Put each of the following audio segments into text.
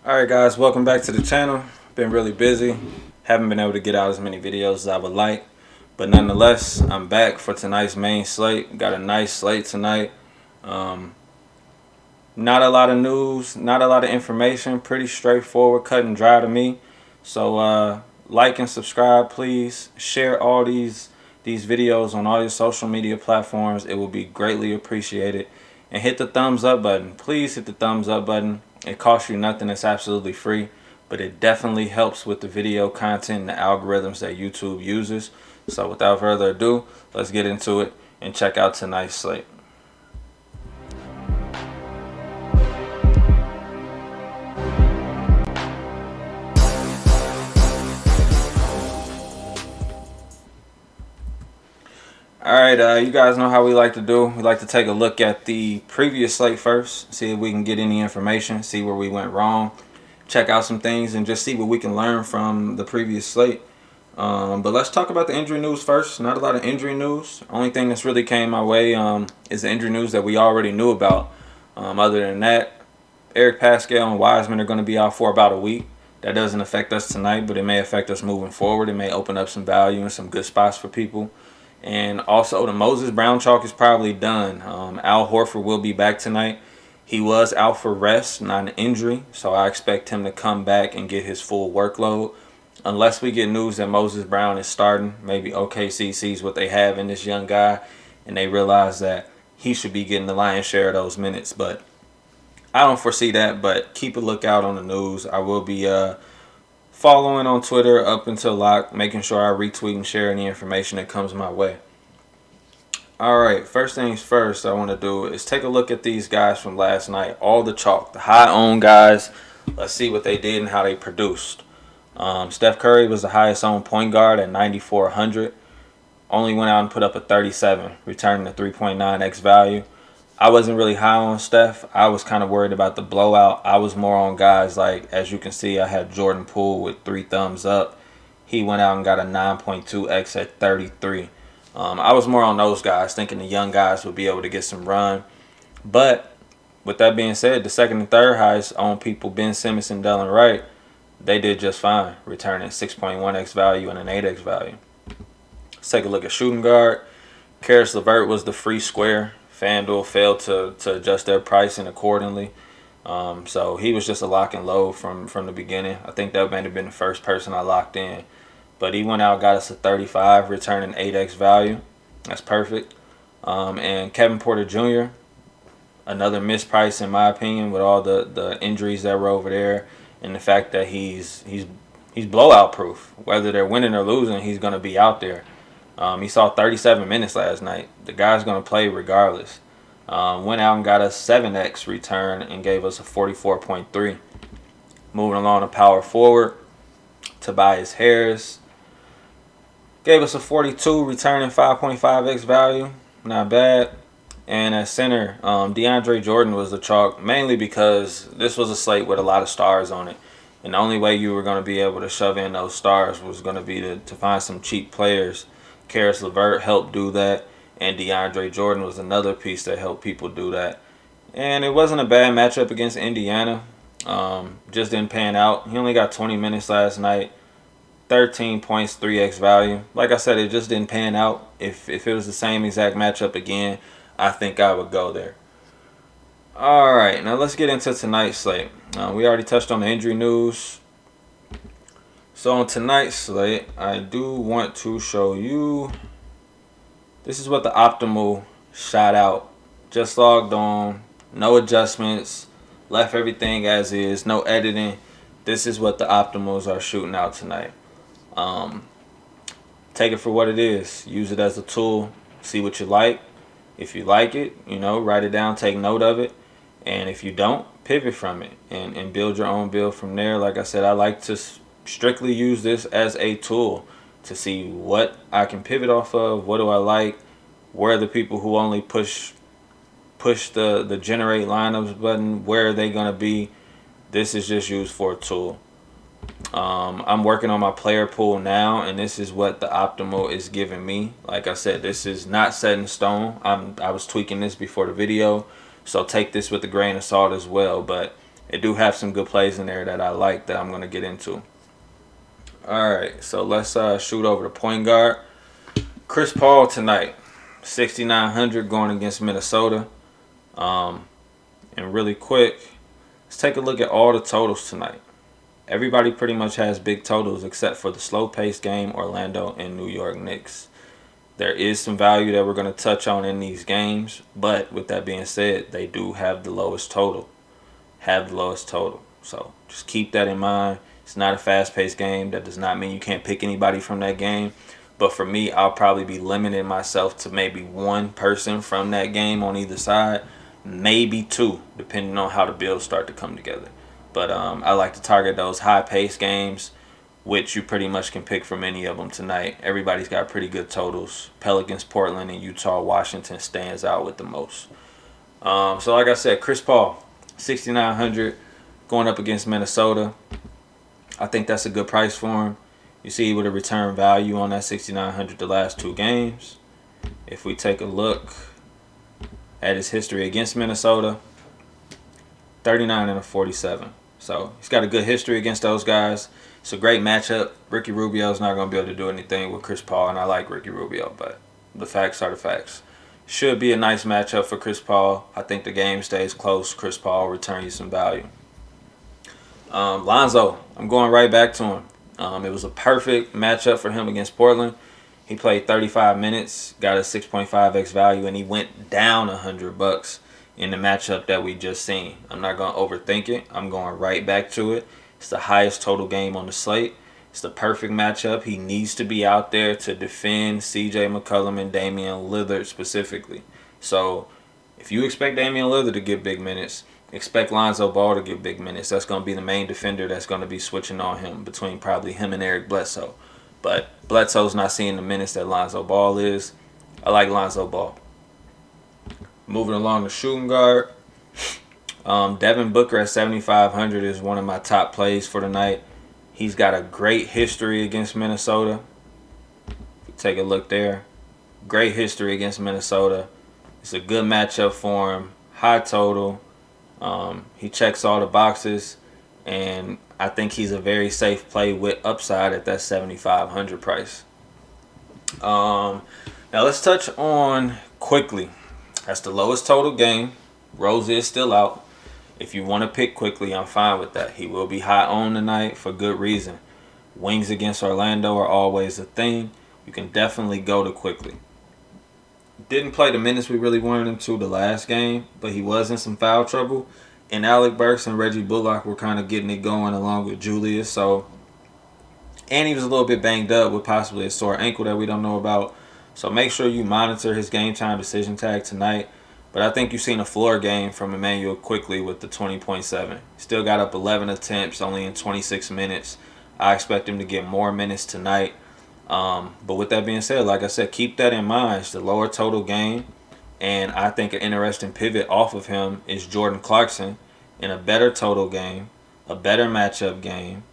Alright guys, welcome back to the channel. Been really busy. Haven't been able to get out as many videos as I would like. But nonetheless, I'm back for tonight's main slate. Got a nice slate tonight. Not a lot of news, not a lot of information. Pretty straightforward, cut and dry to me. So like and subscribe, please. Share all these videos on all your social media platforms. It will be greatly appreciated. And hit the thumbs up button. Please hit the thumbs up button. It costs you nothing. It's absolutely free. But it definitely helps with the video content and the algorithms that YouTube uses. So without further ado, let's get into it and check out tonight's slate. Alright, you guys know how we like to do. We like to take a look at the previous slate first, see if we can get any information, see where we went wrong, check out some things, and just see what we can learn from the previous slate. But let's talk about the injury news first. Not a lot of injury news. Only thing that's really came my way is the injury news that we already knew about. Other than that, Eric Pascal and Wiseman are going to be out for about a week. That doesn't affect us tonight, but it may affect us moving forward. It may open up some value and some good spots for people. And also, the Moses Brown chalk is probably done. Al Horford will be back tonight. He was out for rest, not an injury, so I expect him to come back and get his full workload. Unless we get news that Moses Brown is starting, maybe OKC sees what they have in this young guy, and they realize that he should be getting the lion's share of those minutes. But I don't foresee that, but keep a lookout on the news. I will be following on Twitter up until lock, making sure I retweet and share any information that comes my way. Alright, first things first I want to do is take a look at these guys from last night. All the chalk, the high-owned guys. Let's see what they did and how they produced. Steph Curry was the highest-owned point guard at 9,400. Only went out and put up a 37, returning a 3.9x value. I wasn't really high on Steph. I was kind of worried about the blowout. I was more on guys like, as you can see, I had Jordan Poole with 3 thumbs up. He went out and got a 9.2x at 33. I was more on those guys, thinking the young guys would be able to get some run. But with that being said, the second and third highest owned people, Ben Simmons and Delon Wright, they did just fine, returning 6.1x value and an 8x value. Let's take a look at shooting guard. Karis LeVert was the free square. Fanduel failed to adjust their pricing accordingly. So he was just a lock and load from the beginning. I think that may have been the first person I locked in. But he went out, got us a 35, returning 8x value. That's perfect. And Kevin Porter Jr., another misprice in my opinion, with all the injuries that were over there, and the fact that he's blowout proof. Whether they're winning or losing, he's going to be out there. He saw 37 minutes last night. The guy's going to play regardless. Went out and got a 7x return and gave us a 44.3. Moving along to power forward, Tobias Harris gave us a 42, returning 5.5x value. Not bad. And at center, DeAndre Jordan was the chalk, mainly because this was a slate with a lot of stars on it. And the only way you were going to be able to shove in those stars was going to be to find some cheap players. Karis LeVert helped do that, and DeAndre Jordan was another piece that helped people do that. And it wasn't a bad matchup against Indiana. Just didn't pan out. He only got 20 minutes last night, 13 points, 3x value. Like I said, it just didn't pan out. If it was the same exact matchup again, I think I would go there. Alright, now let's get into tonight's slate. We already touched on the injury news. So on tonight's slate, I do want to show you, this is what the optimal shot out. Just logged on, no adjustments, left everything as is, no editing. This is what the optimals are shooting out tonight. Take it for what it is. Use it as a tool. See what you like. If you like it, write it down, take note of it. And if you don't, pivot from it and build your own build from there. Like I said, I like to strictly use this as a tool to see what I can pivot off of, what do I like, where are the people who only push the generate lineups button, where are they going to be. This is just used for a tool. I'm working on my player pool now, and this is what the optimal is giving me. Like I said, this is not set in stone. I was tweaking this before the video, so take this with a grain of salt as well. But it do have some good plays in there that I like that I'm going to get into. All right, so let's shoot over to point guard. Chris Paul tonight, 6,900 going against Minnesota. And really quick, let's take a look at all the totals tonight. Everybody pretty much has big totals except for the slow-paced game, Orlando and New York Knicks. There is some value that we're going to touch on in these games, but with that being said, they do have the lowest total. So just keep that in mind. It's not a fast-paced game. That does not mean you can't pick anybody from that game. But for me, I'll probably be limiting myself to maybe one person from that game on either side, maybe two, depending on how the builds start to come together. But I like to target those high-paced games, which you pretty much can pick from any of them tonight. Everybody's got pretty good totals. Pelicans, Portland, and Utah, Washington stands out with the most. So like I said, Chris Paul, 6,900 going up against Minnesota. I think that's a good price for him. You see with a return value on that 6,900 the last two games. If we take a look at his history against Minnesota, 39-47. So he's got a good history against those guys. It's a great matchup. Ricky Rubio's not going to be able to do anything with Chris Paul, and I like Ricky Rubio, but the facts are the facts. Should be a nice matchup for Chris Paul. I think the game stays close. Chris Paul will return you some value. Lonzo, I'm going right back to him. It was a perfect matchup for him against Portland. He played 35 minutes, got a 6.5x value, and he went down $100 in the matchup that we just seen. I'm not going to overthink it. I'm going right back to it. It's the highest total game on the slate. It's the perfect matchup. He needs to be out there to defend C.J. McCollum and Damian Lillard specifically. So if you expect Damian Lillard to get big minutes, expect Lonzo Ball to get big minutes. That's going to be the main defender that's going to be switching on him between probably him and Eric Bledsoe. But Bledsoe's not seeing the minutes that Lonzo Ball is. I like Lonzo Ball. Moving along to shooting guard. Devin Booker at 7,500 is one of my top plays for the night. He's got a great history against Minnesota. Take a look there. Great history against Minnesota. It's a good matchup for him. High total. He checks all the boxes. And I think he's a very safe play with upside at that 7,500 price. Now let's touch on quickly. That's the lowest total game. Rose is still out. If you want to pick quickly, I'm fine with that. He will be high on tonight for good reason. Wings against Orlando are always a thing. You can definitely go to quickly. Didn't play the minutes we really wanted him to the last game, but he was in some foul trouble. And Alec Burks and Reggie Bullock were kind of getting it going along with Julius. And he was a little bit banged up with possibly a sore ankle that we don't know about. So make sure you monitor his game time decision tag tonight. But I think you've seen a floor game from Emmanuel quickly with the 20.7. Still got up 11 attempts, only in 26 minutes. I expect him to get more minutes tonight. But with that being said, like I said, keep that in mind. It's the lower total game. And I think an interesting pivot off of him is Jordan Clarkson in a better total game, a better matchup game,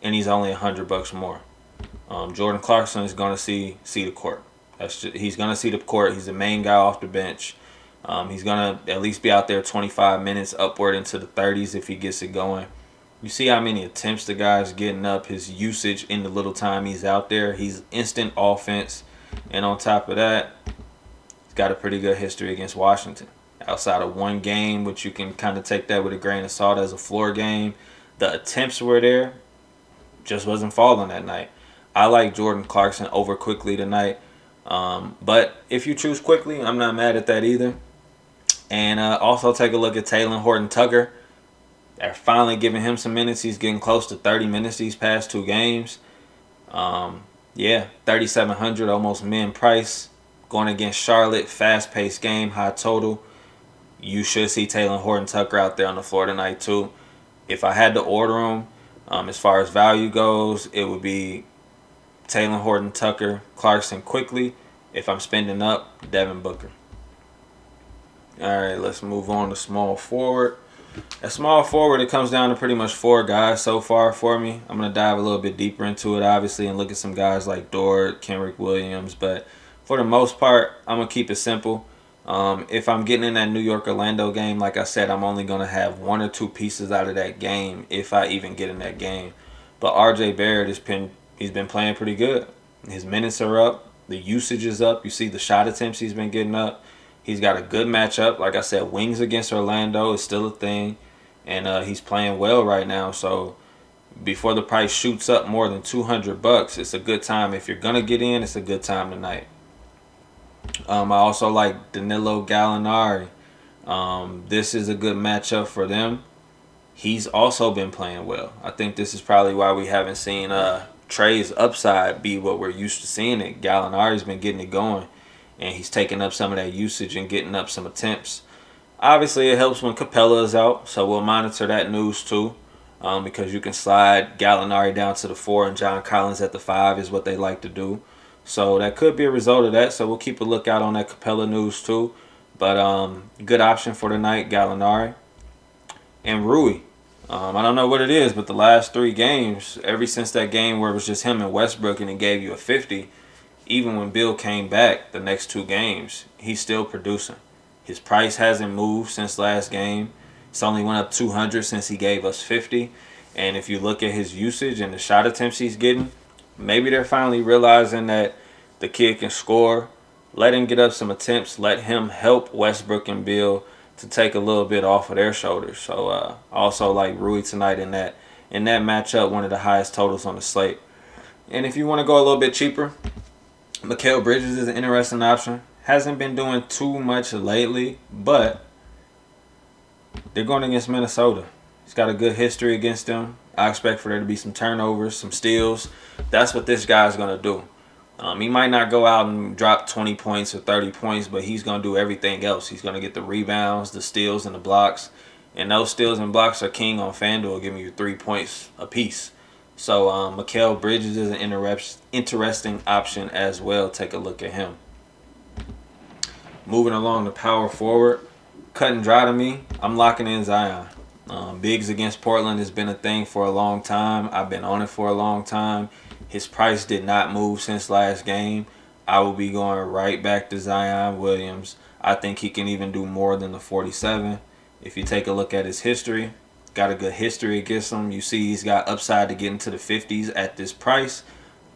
and he's only $100 more. Jordan Clarkson is going to see the court. He's going to see the court. He's the main guy off the bench. He's going to at least be out there 25 minutes, upward into the 30s if he gets it going. You see how many attempts the guy's getting up, his usage in the little time he's out there. He's instant offense. And on top of that, he's got a pretty good history against Washington. Outside of one game, which you can kind of take that with a grain of salt as a floor game, the attempts were there, just wasn't falling that night. I like Jordan Clarkson over quickly tonight. But if you choose quickly, I'm not mad at that either. And also take a look at Taylor Horton-Tucker. They're finally giving him some minutes. He's getting close to 30 minutes these past two games. 3,700, almost min price. Going against Charlotte, fast-paced game, high total. You should see Taylor Horton-Tucker out there on the floor tonight too. If I had to order him, as far as value goes, it would be Taylor Horton-Tucker, Clarkson quickly. If I'm spending up, Devin Booker. All right, let's move on to small forward. At small forward, it comes down to pretty much four guys so far for me. I'm going to dive a little bit deeper into it, obviously, and look at some guys like Dort, Kenrick Williams. But for the most part, I'm going to keep it simple. If I'm getting in that New York Orlando game, like I said, I'm only gonna have 1 or 2 pieces out of that game if I even get in that game. But RJ Barrett he's been playing pretty good. His minutes are up, the usage is up. You see the shot attempts he's been getting up. He's got a good matchup. Like I said, wings against Orlando is still a thing, and he's playing well right now. So before the price shoots up more than $200, it's a good time. If you're gonna get in, it's a good time tonight. I also like Danilo Gallinari. This is a good matchup for them. He's also been playing well. I think this is probably why we haven't seen Trey's upside be what we're used to seeing it. Gallinari's been getting it going, and he's taking up some of that usage and getting up some attempts. Obviously, it helps when Capella is out, so we'll monitor that news too, because you can slide Gallinari down to the 4 and John Collins at the 5 is what they like to do. So that could be a result of that. So we'll keep a lookout on that Capella news too. But good option for tonight, Gallinari. And Rui. I don't know what it is, but the last 3 games, ever since that game where it was just him and Westbrook and he gave you a 50, even when Bill came back the next 2 games, he's still producing. His price hasn't moved since last game. It's only went up 200 since he gave us 50. And if you look at his usage and the shot attempts he's getting, maybe they're finally realizing that the kid can score. Let him get up some attempts. Let him help Westbrook and Bill to take a little bit off of their shoulders. So also like Rui tonight in that matchup, one of the highest totals on the slate. And if you want to go a little bit cheaper, Mikal Bridges is an interesting option. Hasn't been doing too much lately, but they're going against Minnesota. He's got a good history against them. I expect for there to be some turnovers, some steals. That's what this guy's going to do. He might not go out and drop 20 points or 30 points, but he's going to do everything else. He's going to get the rebounds, the steals, and the blocks. And those steals and blocks are king on Fanduel, giving you 3 points apiece. So Mikal Bridges is an interesting option as well. Take a look at him. Moving along to power forward. Cut and dry to me, I'm locking in Zion. Bigs against Portland has been a thing for a long time. I've been on it for a long time. His price did not move since last game. I will be going right back to Zion Williams. I think he can even do more than the 47. If you take a look at his history, got a good history against him. You see he's got upside to get into the 50s at this price.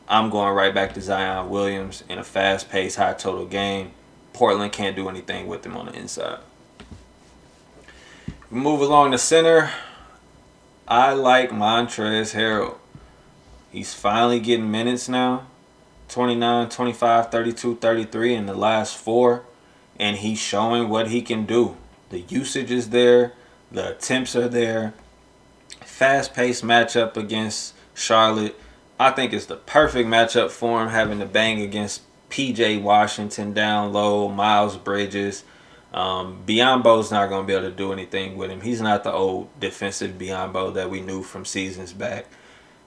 I'm going right back to Zion Williams in a fast-paced, high-total game. Portland can't do anything with him on the inside. We move along the center. I like Montrezl Harrell. He's finally getting minutes now. 29, 25, 32, 33 in the last 4. And he's showing what he can do. The usage is there. The attempts are there. Fast-paced matchup against Charlotte. I think it's the perfect matchup for him, having to bang against P.J. Washington down low, Miles Bridges. Biyombo's not going to be able to do anything with him. He's not the old defensive Biyombo that we knew from seasons back.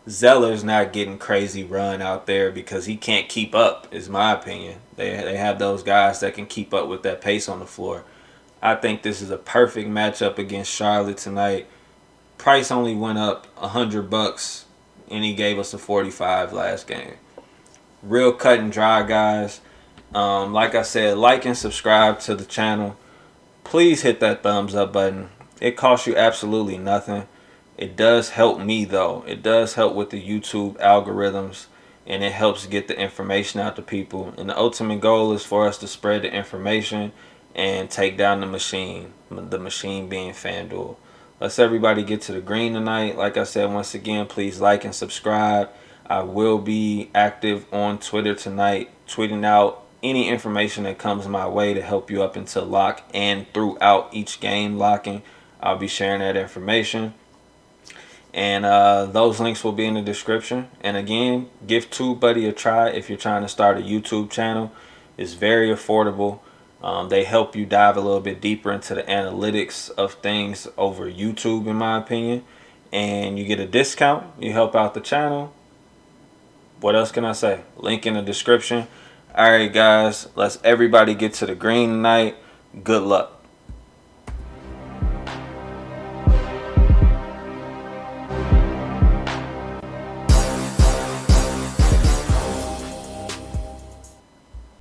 Zeller's not getting crazy run out there because he can't keep up, is my opinion. They have those guys that can keep up with that pace on the floor. I think this is a perfect matchup against Charlotte tonight. Price only went up $100, and he gave us a 45 last game. Real cut and dry, guys. Like I said, like and subscribe to the channel. Please hit that thumbs up button. It costs you absolutely nothing. It does help me, though. It does help with the YouTube algorithms, and it helps get the information out to people. And the ultimate goal is for us to spread the information and take down the machine being FanDuel. Let's everybody get to the green tonight. Like I said, once again, please like and subscribe. I will be active on Twitter tonight, tweeting out any information that comes my way to help you up into lock and throughout each game locking. I'll be sharing that information. And those links will be in the description. And again, give TubeBuddy a try if you're trying to start a YouTube channel. It's very affordable. They help you dive a little bit deeper into the analytics of things over YouTube, in my opinion. And you get a discount. You help out the channel. What else can I say? Link in the description. All right, guys. Let's everybody get to the green tonight. Good luck.